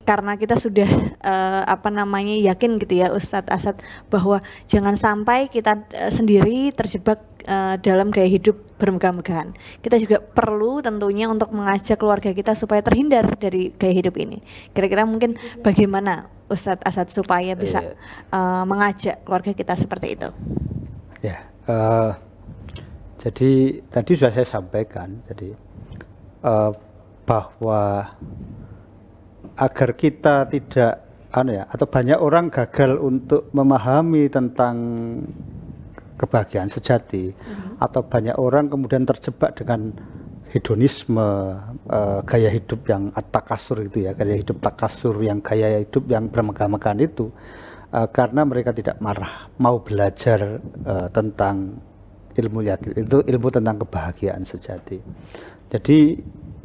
karena kita sudah yakin gitu ya Ustadz Asad, bahwa jangan sampai kita sendiri terjebak dalam gaya hidup bermegah-megahan. Kita juga perlu tentunya untuk mengajak keluarga kita supaya terhindar dari gaya hidup ini. Kira-kira mungkin bagaimana Ustadz Asad supaya bisa mengajak keluarga kita seperti itu? Ya, jadi tadi sudah saya sampaikan, jadi bahwa agar kita tidak atau banyak orang gagal untuk memahami tentang kebahagiaan sejati, atau banyak orang kemudian terjebak dengan hedonisme, gaya hidup yang takasur itu ya, gaya hidup takasur, yang gaya hidup yang bermegah-megahan itu, karena mereka tidak mau belajar tentang ilmu yakin, itu ilmu tentang kebahagiaan sejati. Jadi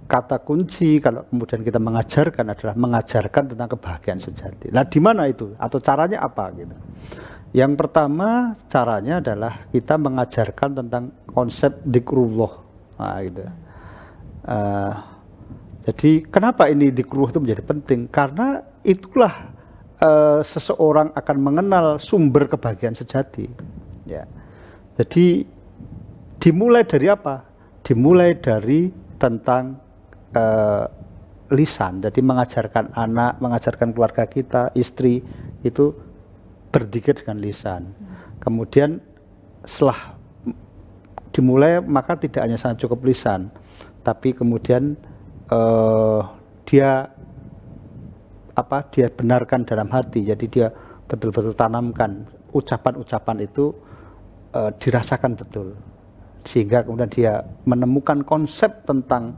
kata kunci kalau kemudian kita mengajarkan adalah mengajarkan tentang kebahagiaan sejati. Nah, di mana itu? Atau caranya apa gitu? Yang pertama caranya adalah kita mengajarkan tentang konsep dzikrullah. Nah, gitu. Jadi kenapa ini dzikrullah itu menjadi penting? Karena itulah seseorang akan mengenal sumber kebahagiaan sejati. Ya. Jadi dimulai dari apa? Dimulai dari tentang lisan. Jadi mengajarkan anak, mengajarkan keluarga kita, istri itu berzikir dengan lisan. Kemudian setelah dimulai maka tidak hanya sangat cukup lisan, tapi kemudian dia benarkan dalam hati. Jadi dia betul-betul tanamkan ucapan-ucapan itu, dirasakan betul, sehingga kemudian dia menemukan konsep tentang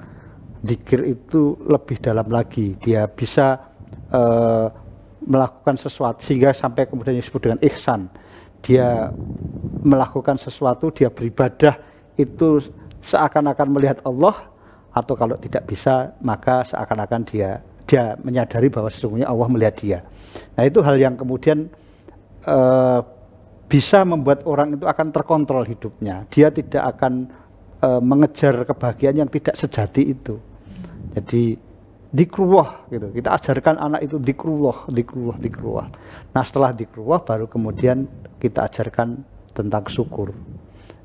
zikir itu lebih dalam lagi. Dia bisa melakukan sesuatu sehingga sampai kemudian disebut dengan ihsan. Dia melakukan sesuatu, dia beribadah itu seakan-akan melihat Allah, atau kalau tidak bisa maka seakan-akan dia menyadari bahwa sesungguhnya Allah melihat dia. Nah, itu hal yang kemudian bisa membuat orang itu akan terkontrol hidupnya. Dia tidak akan mengejar kebahagiaan yang tidak sejati itu. Jadi dzikrullah gitu. Kita ajarkan anak itu dzikrullah. Nah, setelah dzikrullah baru kemudian kita ajarkan tentang syukur.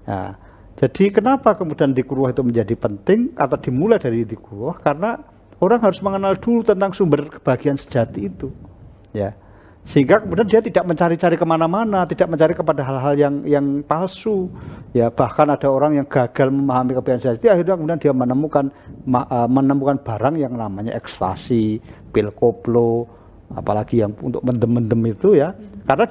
Nah, jadi kenapa kemudian dzikrullah itu menjadi penting atau dimulai dari dzikrullah? Karena orang harus mengenal dulu tentang sumber kebahagiaan sejati itu. Ya. Sehingga kemudian dia tidak mencari-cari kemana-mana, tidak mencari kepada hal-hal yang palsu. Ya, bahkan ada orang yang gagal memahami kebahagiaan sejati, akhirnya kemudian dia menemukan barang yang namanya ekstasi, pil koplo, apalagi yang untuk mendem-mendem itu ya. Karena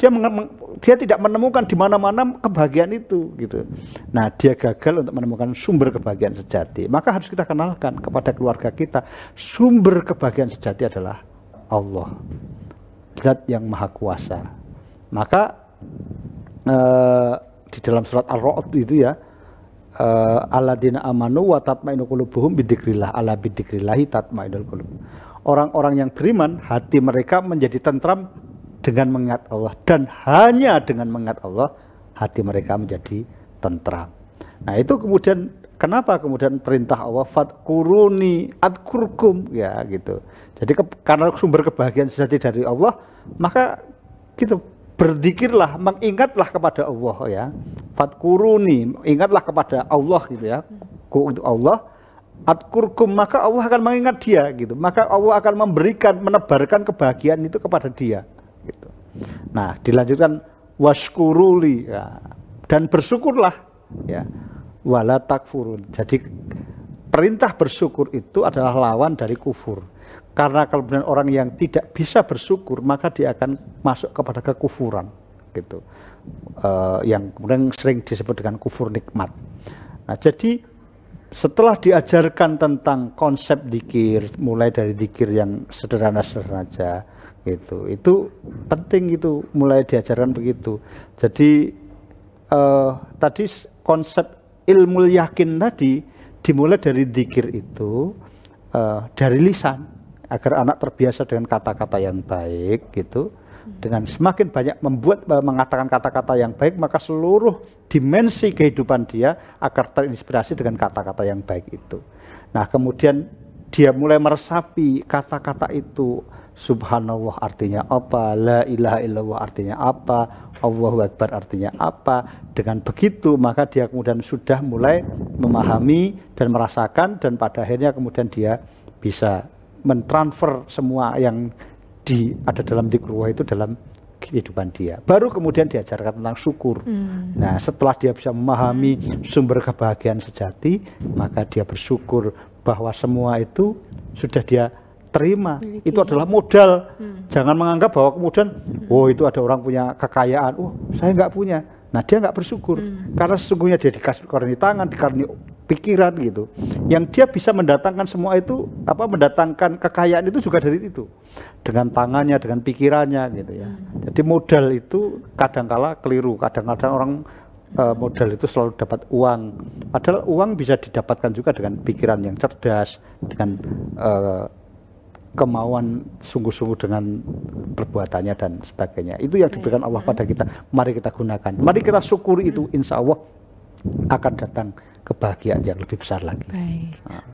dia tidak menemukan di mana-mana kebahagiaan itu gitu. Nah, dia gagal untuk menemukan sumber kebahagiaan sejati. Maka harus kita kenalkan kepada keluarga kita, sumber kebahagiaan sejati adalah Allah, Zat yang Maha Kuasa. Maka di dalam surat Ar-Ra'd itu ya, alladzina amanu wa tatma'innu qulubuhum bidzikrillah, ala bidzikrillahi tatma'innul qulub. Orang-orang yang beriman, hati mereka menjadi tentram dengan mengingat Allah, dan hanya dengan mengingat Allah hati mereka menjadi tentram. Nah, itu kemudian kenapa kemudian perintah Allah fadkuruni adkurkum ya gitu. Jadi karena sumber kebahagiaan sejati dari Allah, maka gitu berzikirlah, mengingatlah kepada Allah ya. Fadkuruni, ingatlah kepada Allah gitu ya. Untuk Allah adkurkum, maka Allah akan mengingat dia gitu. Maka Allah akan memberikan, menebarkan kebahagiaan itu kepada dia gitu. Nah, dilanjutkan waskuruli ya, dan bersyukurlah ya. Wala takfurun. Jadi perintah bersyukur itu adalah lawan dari kufur. Karena kalau benar orang yang tidak bisa bersyukur, maka dia akan masuk kepada kekufuran gitu. Yang kemudian sering disebut dengan kufur nikmat. Nah, jadi setelah diajarkan tentang konsep dzikir, mulai dari dzikir yang sederhana-sederhana saja gitu. Itu penting, itu mulai diajarkan begitu. Jadi tadi konsep ilmu yakin tadi dimulai dari dzikir itu, dari lisan, agar anak terbiasa dengan kata-kata yang baik gitu. Dengan semakin banyak mengatakan kata-kata yang baik, maka seluruh dimensi kehidupan dia akan terinspirasi dengan kata-kata yang baik itu. Nah, kemudian dia mulai meresapi kata-kata itu Subhanallah artinya apa, la ilaha illallah artinya apa, Allahu Akbar artinya apa. Dengan begitu maka dia kemudian sudah mulai memahami dan merasakan, dan pada akhirnya kemudian dia bisa mentransfer semua yang ada dalam dzikrullah itu dalam kehidupan dia. Baru kemudian diajarkan tentang syukur. Nah, setelah dia bisa memahami sumber kebahagiaan sejati, maka dia bersyukur bahwa semua itu sudah dia terima. Itu adalah modal. Jangan menganggap bahwa kemudian oh itu ada orang punya kekayaan, oh saya nggak punya. Nah, dia nggak bersyukur karena sesungguhnya dia dikasih tangan, dikasih pikiran gitu. Yang dia bisa mendatangkan semua itu, mendatangkan kekayaan itu juga dari itu. Dengan tangannya, dengan pikirannya gitu ya. Jadi modal itu kadangkala keliru. Kadang-kadang orang modal itu selalu dapat uang. Padahal uang bisa didapatkan juga dengan pikiran yang cerdas, dengan kemauan sungguh-sungguh dengan perbuatannya dan sebagainya. Itu yang diberikan Allah pada kita. Mari kita gunakan. Mari kita syukuri itu. Insya Allah akan datang kebahagiaan yang lebih besar lagi. Baik.